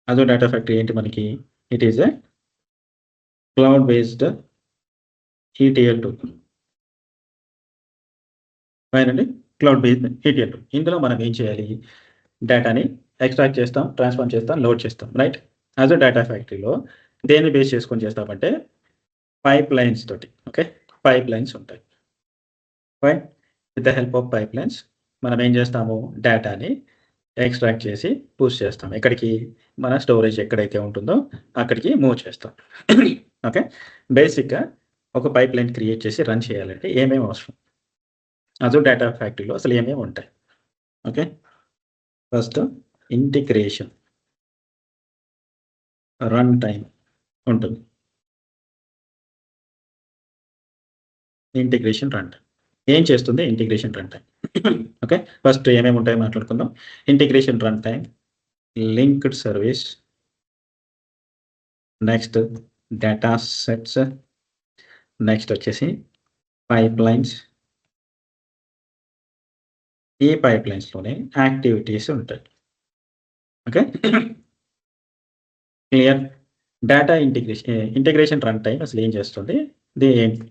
Azure data factory ఏంటి మనకి? It is a cloud based ETL tool. ఫైనండి. Cloud based ETL tool. ఇందులో మనం ఏం చేయాలి? డేటాని ఎక్స్ట్రాక్ట్ చేస్తాం, ట్రాన్స్ఫార్మ్ చేస్తాం, లోడ్ చేస్తాం. రైట్? అజూర్ డేటా ఫ్యాక్టరీలో దేన్ని బేస్ చేసుకొని చేస్తామంటే పైప్‌లైన్స్ తోటి. ఓకే. పైప్‌లైన్స్ ఉంటాయి. Fine. With the help of pipelines మనం ఏం చేస్తాము? డేటాని ఎక్స్ట్రాక్ట్ చేసి పుష్ చేస్తాం. ఎక్కడికి? మన స్టోరేజ్ ఎక్కడైతే ఉంటుందో అక్కడికి మూవ్ చేస్తాం. ఓకే. బేసిక్‌గా ఒక పైప్‌లైన్ క్రియేట్ చేసి రన్ చేయాలంటే ఏమేమి అవసరం? అజూర్ డేటా ఫ్యాక్టరీలో అసలు ఏమేమి ఉంటాయి? Okay. First integration. Run time ఉంటుంది. Integration run time. ఏం చేస్తుంది integration run time? Okay. First ఏమేమి ఉంటాయో మాట్లాడుకుందాం. Integration run time, linked service, next data sets, next వచ్చేసి పైప్‌లైన్స్. ఈ పైప్‌లైన్స్‌లోనే యాక్టివిటీస్ ఉంటాయి. Okay. Clear. Data integration run time అసలు ఏం చేస్తుంది? ఏంటి?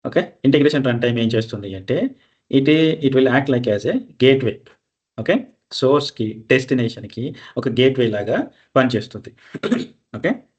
ఓకే. ఇంటిగ్రేషన్ రన్ టైమ్ ఏం చేస్తుంది అంటే it it will act like as a gateway. Okay. సోర్స్‌కి, డెస్టినేషన్‌కి ఒక గేట్‌వే లాగా పనిచేస్తుంది. ఓకే.